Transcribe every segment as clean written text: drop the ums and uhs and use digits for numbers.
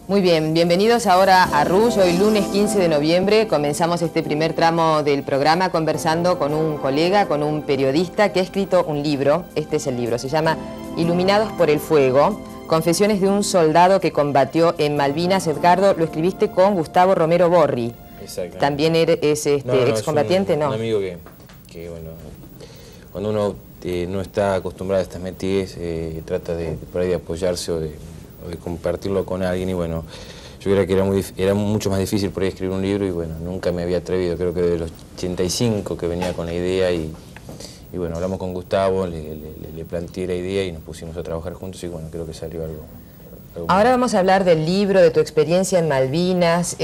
Muy bien, bienvenidos ahora a Rush. Hoy lunes 15 de noviembre comenzamos este primer tramo del programa conversando con un colega, con un periodista que ha escrito un libro. Este es el libro, se llama Iluminados por el Fuego, confesiones de un soldado que combatió en Malvinas. Edgardo, lo escribiste con Gustavo Romero Borri. Exacto. También es excombatiente, ¿no? Un amigo que bueno, cuando uno no está acostumbrado a estas metidas, trata por ahí de apoyarse o de compartirlo con alguien, y bueno, yo creo que era mucho más difícil por ahí escribir un libro, y bueno, nunca me había atrevido. Creo que desde los 85 que venía con la idea, y bueno, hablamos con Gustavo, le planteé la idea y nos pusimos a trabajar juntos, y bueno, creo que salió algo Ahora vamos a hablar del libro, de tu experiencia en Malvinas,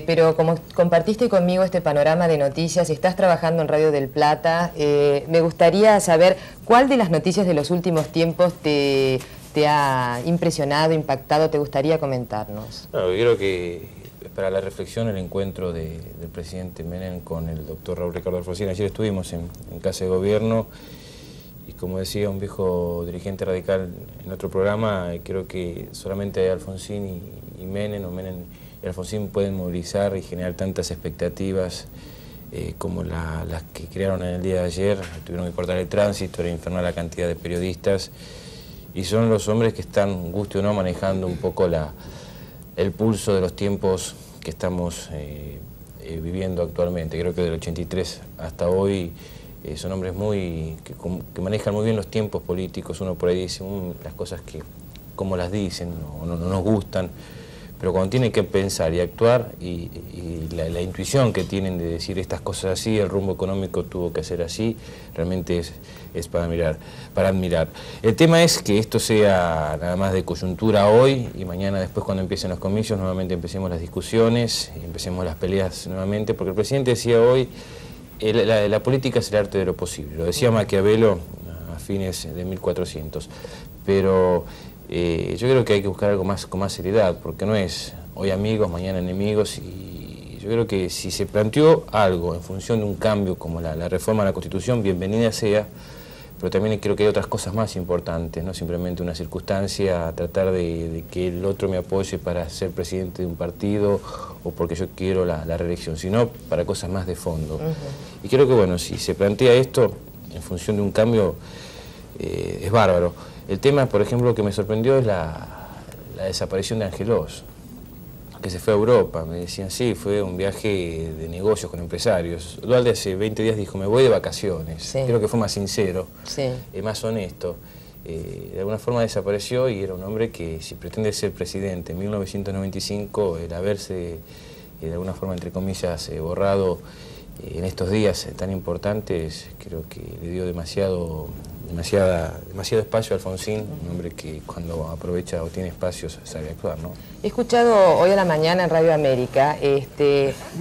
pero como compartiste conmigo este panorama de noticias, estás trabajando en Radio del Plata, me gustaría saber cuál de las noticias de los últimos tiempos te ha impresionado, impactado, te gustaría comentarnos. No, yo creo que para la reflexión el encuentro del presidente Menem con el doctor Raúl Ricardo Alfonsín. Ayer estuvimos en Casa de Gobierno, y como decía un viejo dirigente radical en otro programa, creo que solamente Alfonsín y Menem, o Menem y Alfonsín, pueden movilizar y generar tantas expectativas como las que crearon en el día de ayer. Tuvieron que cortar el tránsito, era infernal la cantidad de periodistas, y son los hombres que están, guste o no, manejando un poco el pulso de los tiempos que estamos viviendo actualmente. Creo que del 83 hasta hoy son hombres que manejan muy bien los tiempos políticos. Uno por ahí dice las cosas como las dicen, no nos gustan, pero cuando tienen que pensar y actuar, y la intuición que tienen de decir estas cosas así, el rumbo económico tuvo que ser así, realmente es para admirar. El tema es que esto sea nada más de coyuntura hoy, y mañana, después, cuando empiecen los comicios, nuevamente empecemos las discusiones, empecemos las peleas nuevamente, porque el presidente decía hoy, la política es el arte de lo posible. Lo decía Maquiavelo a fines de 1400, pero yo creo que hay que buscar algo con más seriedad, porque no es hoy amigos, mañana enemigos, y yo creo que si se planteó algo en función de un cambio como la reforma a la Constitución, bienvenida sea, pero también creo que hay otras cosas más importantes, no simplemente una circunstancia, tratar de que el otro me apoye para ser presidente de un partido o porque yo quiero la reelección, sino para cosas más de fondo. Y creo que, bueno, si se plantea esto en función de un cambio, es bárbaro. El tema, por ejemplo, que me sorprendió es la desaparición de Angelos, que se fue a Europa. Me decían, sí, fue un viaje de negocios con empresarios. Dualde hace 20 días dijo, me voy de vacaciones. Sí. Creo que fue más sincero, sí, más honesto. De alguna forma desapareció, y era un hombre que, si pretende ser presidente en 1995, el haberse, de alguna forma, entre comillas, borrado en estos días tan importantes, creo que le dio demasiado espacio a Alfonsín, un hombre que cuando aprovecha o tiene espacios sabe actuar, ¿no? He escuchado hoy a la mañana en Radio América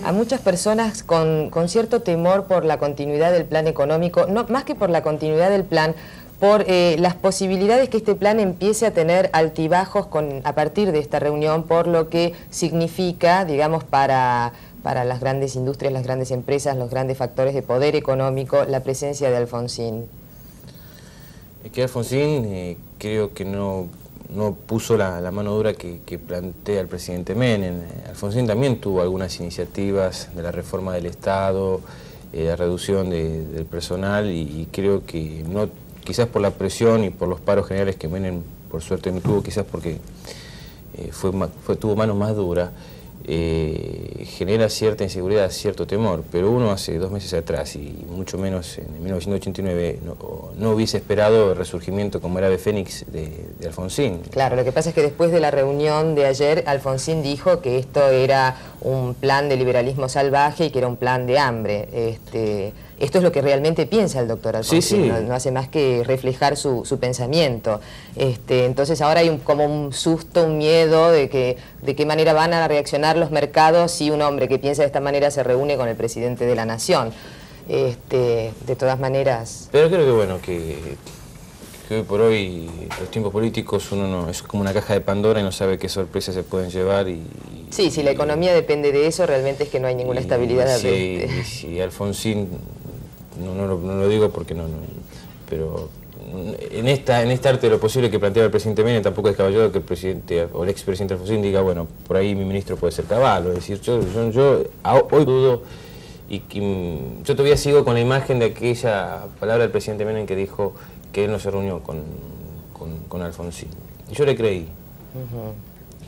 a muchas personas con cierto temor por la continuidad del plan económico, no, más que por la continuidad del plan, por las posibilidades que este plan empiece a tener altibajos a partir de esta reunión, por lo que significa, digamos, para las grandes industrias, las grandes empresas, los grandes factores de poder económico, la presencia de Alfonsín. Es que Alfonsín creo que no puso la mano dura que plantea el presidente Menem. Alfonsín también tuvo algunas iniciativas de la reforma del Estado, la reducción del personal, y creo que no, quizás por la presión y por los paros generales que Menem por suerte no tuvo, quizás porque tuvo mano más dura, genera cierta inseguridad, cierto temor, pero uno hace 2 meses atrás, y mucho menos en 1989, no hubiese esperado el resurgimiento como era de Fénix de Alfonsín. Claro, lo que pasa es que después de la reunión de ayer, Alfonsín dijo que esto era un plan de liberalismo salvaje y que era un plan de hambre. Esto es lo que realmente piensa el doctor Alfonsín, sí, sí. No hace más que reflejar su pensamiento. Entonces ahora hay como un susto, un miedo de qué manera van a reaccionar los mercados si un hombre que piensa de esta manera se reúne con el presidente de la nación. De todas maneras... Pero creo que, bueno, que hoy por hoy los tiempos políticos es como una caja de Pandora y no sabe qué sorpresas se pueden llevar. Sí, si la economía depende de eso, realmente es que no hay ninguna estabilidad. Si Alfonsín, no lo digo porque pero en este arte de lo posible que planteaba el presidente Menem, tampoco es descabellado que el presidente o el expresidente Alfonsín diga, bueno, por ahí mi ministro puede ser Cavallo. Es decir, yo hoy dudo, y yo todavía sigo con la imagen de aquella palabra del presidente Menem que dijo que él no se reunió con Alfonsín. Y yo le creí.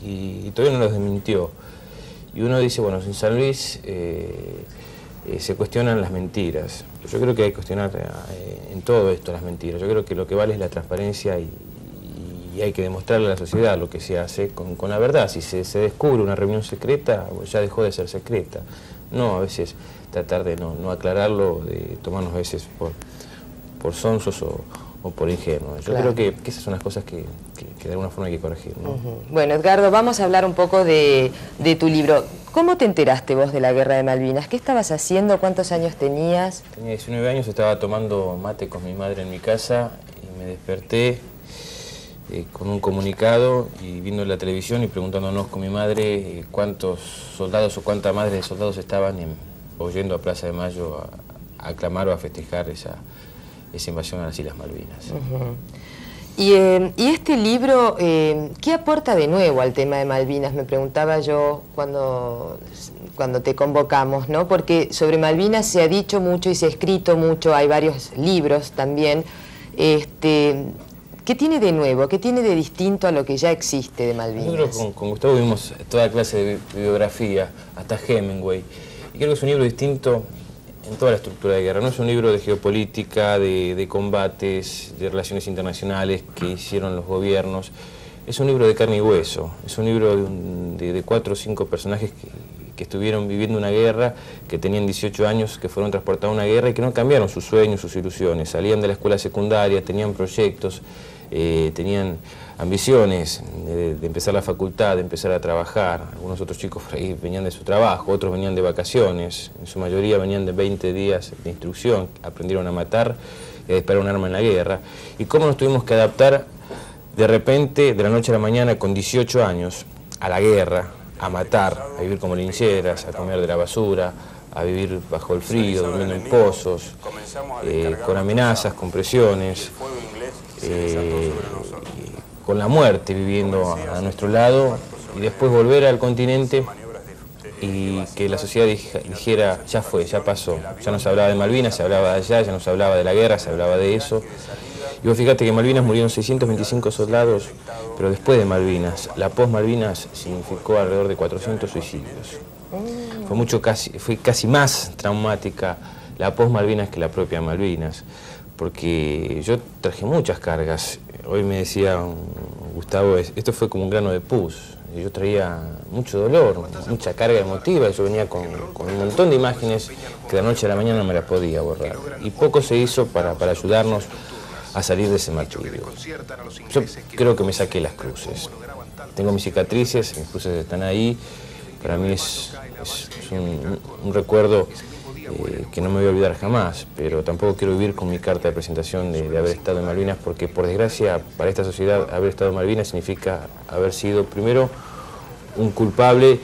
Y todavía no lo desmintió. Y uno dice, bueno, en San Luis se cuestionan las mentiras. Yo creo que hay que cuestionar en todo esto las mentiras. Yo creo que lo que vale es la transparencia y hay que demostrarle a la sociedad lo que se hace con la verdad. Si se descubre una reunión secreta, ya dejó de ser secreta. No, a veces tratar de no aclararlo, de tomarnos a veces por sonsos o por ingenuos. Yo creo que esas son las cosas que de alguna forma hay que corregir, ¿no? Bueno, Edgardo, vamos a hablar un poco de tu libro. ¿Cómo te enteraste vos de la Guerra de Malvinas? ¿Qué estabas haciendo? ¿Cuántos años tenías? Tenía 19 años, estaba tomando mate con mi madre en mi casa y me desperté con un comunicado y viendo la televisión y preguntándonos con mi madre cuántos soldados o cuántas madres de soldados estaban oyendo a Plaza de Mayo a aclamar o a festejar esa invasión a las Islas Malvinas. Y este libro, ¿qué aporta de nuevo al tema de Malvinas? Me preguntaba yo cuando te convocamos, ¿no? Porque sobre Malvinas se ha dicho mucho y se ha escrito mucho, hay varios libros también. ¿Qué tiene de nuevo? ¿Qué tiene de distinto a lo que ya existe de Malvinas? Nosotros con Gustavo vimos toda clase de biografía, hasta Hemingway, y creo que es un libro distinto en toda la estructura de guerra. No es un libro de geopolítica, de combates, de relaciones internacionales que hicieron los gobiernos. Es un libro de carne y hueso. Es un libro de 4 o 5 personajes que estuvieron viviendo una guerra, que tenían 18 años, que fueron transportados a una guerra y que no cambiaron sus sueños, sus ilusiones. Salían de la escuela secundaria, tenían proyectos, tenían ambiciones de empezar la facultad, de empezar a trabajar. Algunos otros chicos por ahí venían de su trabajo, otros venían de vacaciones, en su mayoría venían de 20 días de instrucción, aprendieron a matar y a disparar un arma en la guerra. Y cómo nos tuvimos que adaptar de repente, de la noche a la mañana, con 18 años, a la guerra, a matar, a vivir como lincheras, a comer de la basura, a vivir bajo el frío, durmiendo en pozos, con amenazas, con presiones, con la muerte viviendo a nuestro lado, y después volver al continente y que la sociedad dijera, ya fue, ya pasó, ya no se hablaba de Malvinas, se hablaba de allá, ya no se hablaba de la guerra, se hablaba de eso. Y vos fíjate que en Malvinas murieron 625 soldados, pero después de Malvinas, la post-Malvinas significó alrededor de 400 suicidios. Fue casi más traumática la post-Malvinas que la propia Malvinas, porque yo traje muchas cargas. Hoy me decía Gustavo, esto fue como un grano de pus. Yo traía mucho dolor, mucha carga emotiva, yo venía con un montón de imágenes que de la noche a la mañana no me las podía borrar. Y poco se hizo para ayudarnos a salir de ese martirio. Yo creo que me saqué las cruces. Tengo mis cicatrices, mis cruces están ahí. Para mí es un recuerdo que no me voy a olvidar jamás, pero tampoco quiero vivir con mi carta de presentación de haber estado en Malvinas, porque por desgracia para esta sociedad haber estado en Malvinas significa haber sido primero un culpable,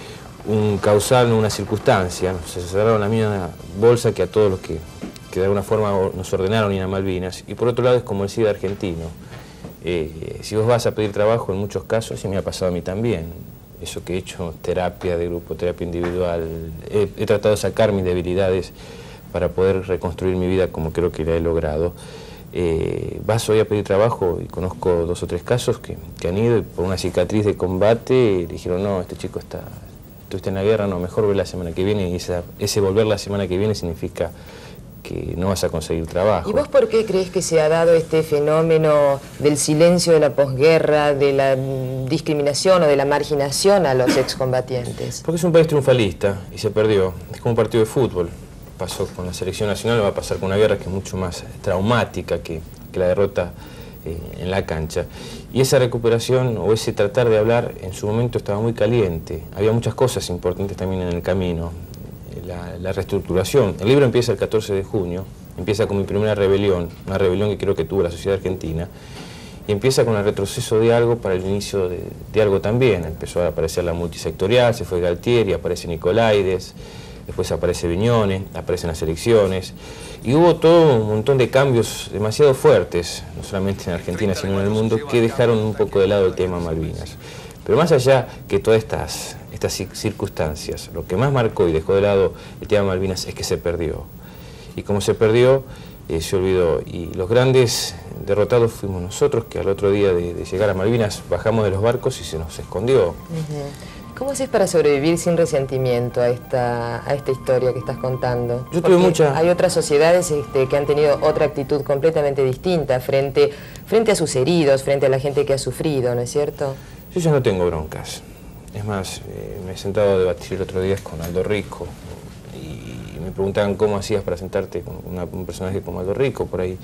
un causal, una circunstancia. Se cerraron la misma bolsa que a todos los que de alguna forma nos ordenaron ir a Malvinas, y por otro lado es como el SIDA argentino. Si vos vas a pedir trabajo, en muchos casos, y me ha pasado a mí también, eso que he hecho terapia de grupo, terapia individual, he tratado de sacar mis debilidades para poder reconstruir mi vida como creo que la he logrado. Vas hoy a pedir trabajo y conozco 2 o 3 casos que han ido y por una cicatriz de combate dijeron, no, este chico estuviste en la guerra, no, mejor ve la semana que viene, y ese volver la semana que viene significa que no vas a conseguir trabajo. ¿Y vos por qué crees que se ha dado este fenómeno del silencio de la posguerra, de la discriminación o de la marginación a los excombatientes? Porque es un país triunfalista y se perdió. Es como un partido de fútbol. Pasó con la selección nacional, va a pasar con una guerra que es mucho más traumática que la derrota en la cancha. Y esa recuperación o ese tratar de hablar en su momento estaba muy caliente. Había muchas cosas importantes también en el camino. La reestructuración. El libro empieza el 14 de junio, empieza con mi primera rebelión, una rebelión que creo que tuvo la sociedad argentina, y empieza con el retroceso de algo para el inicio de algo también. Empezó a aparecer la multisectorial, se fue Galtieri, aparece Nicolaides, después aparece Viñones, aparecen las elecciones, y hubo todo un montón de cambios demasiado fuertes, no solamente en Argentina, sino en el mundo, que dejaron un poco de lado el tema Malvinas. Pero más allá que todas estas circunstancias, lo que más marcó y dejó de lado el tema Malvinas es que se perdió. Y como se perdió, se olvidó. Y los grandes derrotados fuimos nosotros, que al otro día de llegar a Malvinas bajamos de los barcos y se nos escondió. ¿Cómo haces para sobrevivir sin resentimiento a esta historia que estás contando? Yo tuve mucha... Hay otras sociedades que han tenido otra actitud completamente distinta frente a sus heridos, frente a la gente que ha sufrido, ¿no es cierto? Yo ya no tengo broncas. Es más, me he sentado a debatir el otro día con Aldo Rico y me preguntaban cómo hacías para sentarte con un personaje como Aldo Rico por ahí.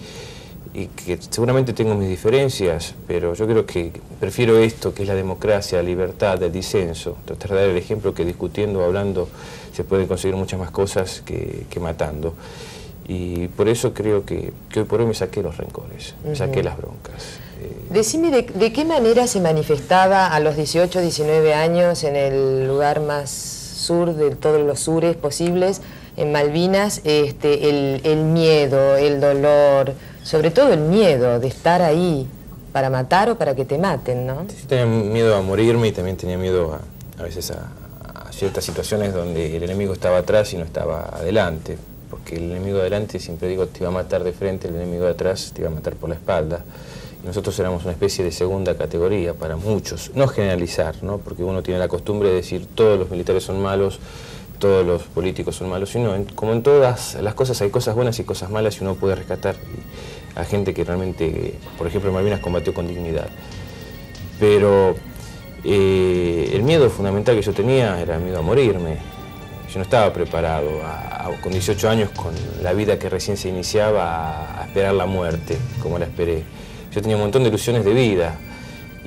Y que seguramente tengo mis diferencias, pero yo creo que prefiero esto, que es la democracia, la libertad, el disenso. Tratar de dar el ejemplo que discutiendo, hablando, se pueden conseguir muchas más cosas que matando. Y por eso creo que hoy por hoy me saqué los rencores, me saqué las broncas. Decime, ¿de qué manera se manifestaba a los 18, 19 años en el lugar más sur de todos los sures posibles, en Malvinas, el miedo, el dolor, sobre todo el miedo de estar ahí para matar o para que te maten, ¿no? Sí, tenía miedo a morirme y también tenía miedo a veces a ciertas situaciones donde el enemigo estaba atrás y no estaba adelante, porque el enemigo de adelante, siempre digo, te iba a matar de frente, el enemigo de atrás te iba a matar por la espalda. Y nosotros éramos una especie de segunda categoría para muchos, no generalizar, ¿no? Porque uno tiene la costumbre de decir todos los militares son malos, todos los políticos son malos, sino como en todas las cosas hay cosas buenas y cosas malas y uno puede rescatar a gente que realmente, por ejemplo, en Malvinas combatió con dignidad. Pero el miedo fundamental que yo tenía era el miedo a morirme. Yo no estaba preparado con 18 años, con la vida que recién se iniciaba, a esperar la muerte, como la esperé. Yo tenía un montón de ilusiones de vida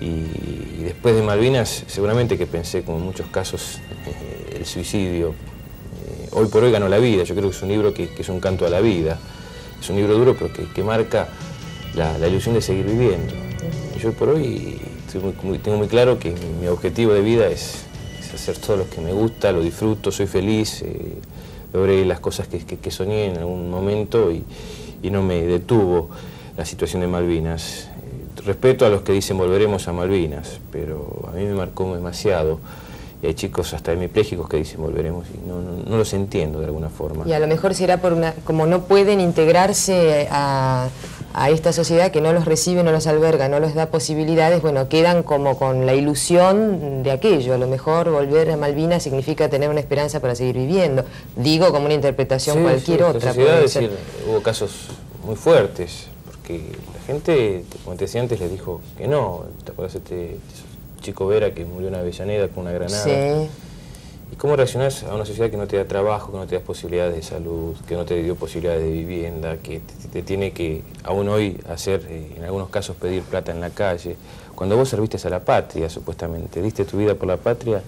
y después de Malvinas seguramente que pensé, como en muchos casos, el suicidio. Hoy por hoy ganó la vida. Yo creo que es un libro que es un canto a la vida. Es un libro duro pero que marca la ilusión de seguir viviendo. Yo hoy por hoy tengo muy claro que mi objetivo de vida es hacer todo lo que me gusta, lo disfruto, soy feliz, logré las cosas que soñé en algún momento y no me detuvo la situación de Malvinas. Respeto a los que dicen volveremos a Malvinas, pero a mí me marcó demasiado. Y hay chicos hasta hemipléjicos que dicen volveremos y no los entiendo de alguna forma. Y a lo mejor será como no pueden integrarse a esta sociedad que no los recibe, no los alberga, no les da posibilidades, bueno, quedan como con la ilusión de aquello. A lo mejor volver a Malvinas significa tener una esperanza para seguir viviendo. Digo como una interpretación cualquier otra. La sociedad, es decir, hubo casos muy fuertes, porque la gente, como te decía antes, les dijo que no. ¿Te acuerdas este chico Vera que murió en Avellaneda con una granada? Sí. ¿Y cómo reaccionás a una sociedad que no te da trabajo, que no te da posibilidades de salud, que no te dio posibilidades de vivienda, que te tiene que, aún hoy, hacer, en algunos casos, pedir plata en la calle? Cuando vos serviste a la patria, supuestamente, diste tu vida por la patria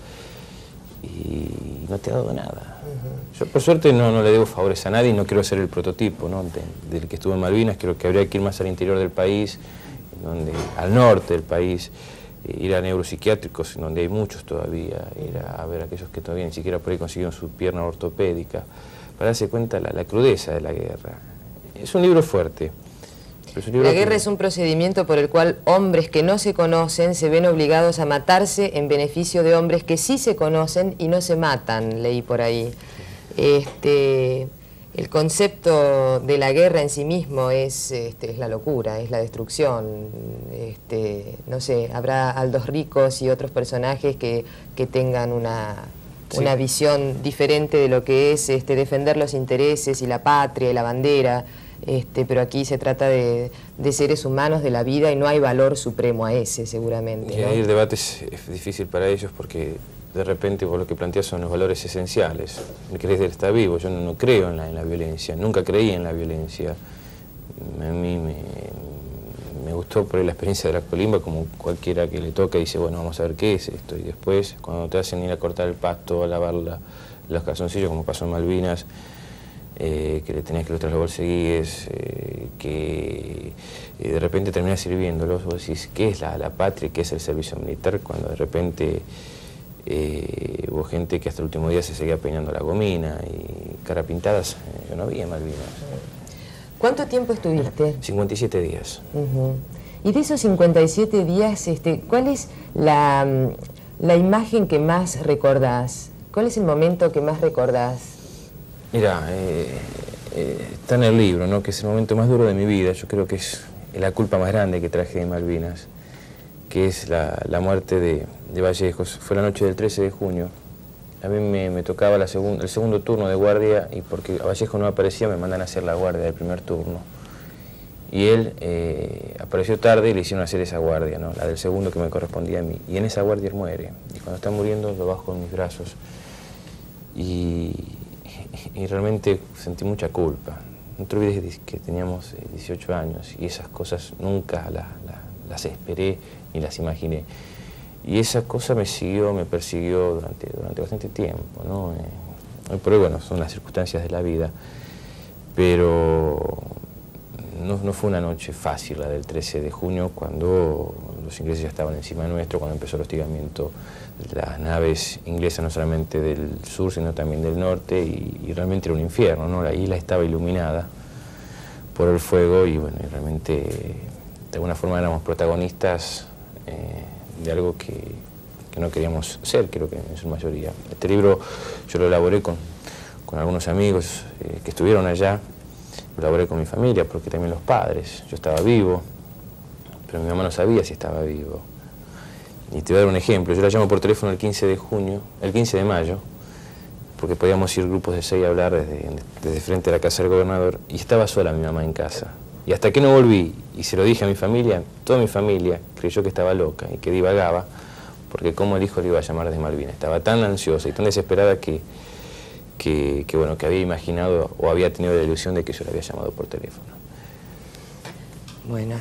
y no te ha dado nada. Yo, por suerte, no le debo favores a nadie y no quiero ser el prototipo, ¿no?, del que estuvo en Malvinas. Creo que habría que ir más al interior del país, al norte del país, ir a neuropsiquiátricos, donde hay muchos todavía, ir a ver a aquellos que todavía ni siquiera por ahí consiguieron su pierna ortopédica, para darse cuenta la crudeza de la guerra. Es un libro fuerte. La guerra es un procedimiento por el cual hombres que no se conocen se ven obligados a matarse en beneficio de hombres que sí se conocen y no se matan, leí por ahí. El concepto de la guerra en sí mismo es la locura, es la destrucción. No sé, habrá Aldos Ricos y otros personajes que tengan una visión diferente de lo que es defender los intereses y la patria y la bandera, pero aquí se trata de seres humanos, de la vida, y no hay valor supremo a ese, seguramente, ¿no? Y el debate es difícil para ellos porque de repente vos lo que planteas son los valores esenciales. El querer estar vivo. Yo no creo en la violencia, nunca creí en la violencia. A mí me gustó por ahí la experiencia de la colimba, como cualquiera que le toca y dice, bueno, vamos a ver qué es esto. Y después, cuando te hacen ir a cortar el pasto, a lavar los calzoncillos, como pasó en Malvinas, que le tenías que ilustrar los bolseguíes, que de repente terminás sirviéndolos, vos decís, ¿qué es la patria? ¿Qué es el servicio militar? Cuando de repente hubo gente que hasta el último día se seguía peinando la gomina y cara pintadas, yo no vi en Malvinas. ¿Cuánto tiempo estuviste? 57 días. Y de esos 57 días, ¿cuál es la imagen que más recordás? ¿Cuál es el momento que más recordás? Mira, está en el libro, ¿no? Que es el momento más duro de mi vida. Yo creo que es la culpa más grande que traje de Malvinas, que es la muerte de Vallejos. Fue la noche del 13 de junio. A mí me tocaba el segundo turno de guardia, y porque Vallejo no aparecía me mandan a hacer la guardia del primer turno. Y él apareció tarde y le hicieron hacer esa guardia, ¿no? La del segundo que me correspondía a mí. Y en esa guardia él muere. Y cuando está muriendo lo bajo en mis brazos. Y realmente sentí mucha culpa. No te olvides que teníamos 18 años y esas cosas nunca las esperé ni las imaginé. Y esa cosa me persiguió durante bastante tiempo, ¿no? Hoy por hoy, bueno, son las circunstancias de la vida, pero no fue una noche fácil la del 13 de junio, cuando los ingleses ya estaban encima nuestro, cuando empezó el hostigamiento de las naves inglesas, no solamente del sur, sino también del norte, y realmente era un infierno, ¿no? La isla estaba iluminada por el fuego y, bueno, y realmente de alguna forma éramos protagonistas de algo que no queríamos ser, creo que en su mayoría. Este libro yo lo elaboré con algunos amigos que estuvieron allá, lo elaboré con mi familia, porque también los padres. Yo estaba vivo, pero mi mamá no sabía si estaba vivo. Y te voy a dar un ejemplo. Yo la llamo por teléfono el 15 de mayo, porque podíamos ir grupos de 6 a hablar desde frente a la casa del gobernador, y estaba sola mi mamá en casa. Y hasta que no volví y se lo dije a mi familia, toda mi familia creyó que estaba loca y que divagaba, porque cómo el hijo le iba a llamar desde Malvinas. Estaba tan ansiosa y tan desesperada que bueno, que había imaginado o había tenido la ilusión de que yo la había llamado por teléfono. Bueno,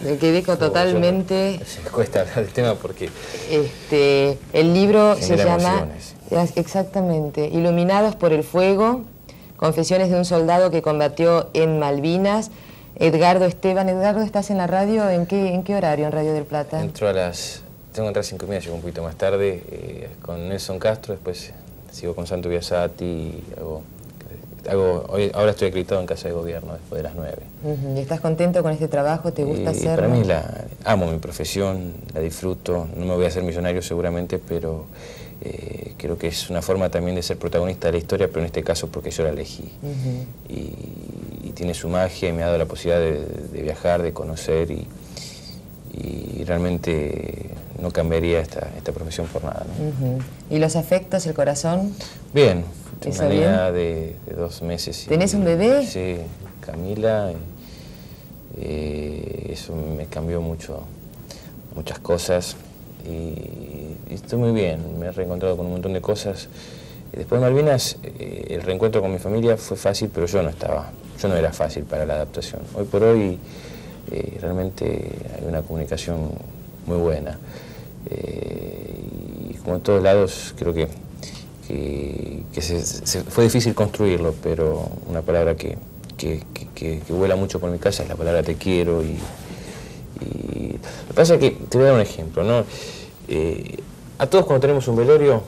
me quedé totalmente... Me cuesta hablar del tema porque... el libro se llama... Emociones. Exactamente, Iluminados por el Fuego, Confesiones de un soldado que combatió en Malvinas. Edgardo Esteban. Edgardo, ¿estás en la radio? ¿En qué horario en Radio del Plata? Entro a las... Tengo que entrar a 5:30, llego un poquito más tarde, con Nelson Castro, después sigo con Santo Biasati, ahora estoy acreditado en Casa de Gobierno después de las 9. ¿Y estás contento con este trabajo? ¿Te gusta hacerlo? Para mí amo mi profesión, la disfruto, no me voy a hacer millonario seguramente, pero creo que es una forma también de ser protagonista de la historia, pero en este caso porque yo la elegí. Y tiene su magia y me ha dado la posibilidad de viajar, de conocer, y realmente no cambiaría esta profesión por nada, ¿no? ¿Y los afectos, el corazón? Bien, tengo una niña de 2 meses. ¿Tenés un bebé? Sí, Camila. Eso me cambió muchas cosas y estoy muy bien, me he reencontrado con un montón de cosas. Después de Malvinas, el reencuentro con mi familia fue fácil, pero yo no era fácil para la adaptación. Hoy por hoy realmente hay una comunicación muy buena. Y como en todos lados, creo que fue difícil construirlo, pero una palabra que vuela mucho por mi casa es la palabra te quiero. Y lo que pasa es que, te voy a dar un ejemplo, ¿no? A todos cuando tenemos un velorio,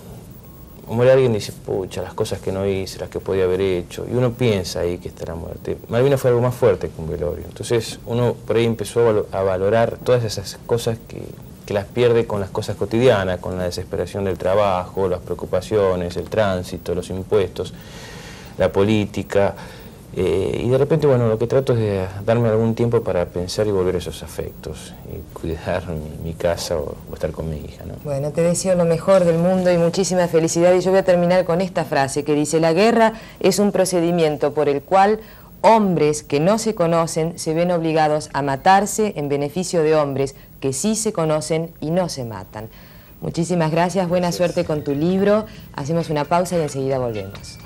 o muere alguien, dice, pucha, las cosas que no hice, las que podía haber hecho, y uno piensa ahí que está la muerte. Malvinas fue algo más fuerte que un velorio, entonces uno por ahí empezó a valorar todas esas cosas que las pierde con las cosas cotidianas, con la desesperación del trabajo, las preocupaciones, el tránsito, los impuestos, la política, y de repente, bueno, lo que trato es de darme algún tiempo para pensar y volver a esos afectos, y cuidar mi casa o estar con mi hija, ¿no? Bueno, te deseo lo mejor del mundo y muchísima felicidad, y yo voy a terminar con esta frase que dice: la guerra es un procedimiento por el cual hombres que no se conocen se ven obligados a matarse en beneficio de hombres que sí se conocen y no se matan. Muchísimas gracias, buena suerte con tu libro. Hacemos una pausa y enseguida volvemos.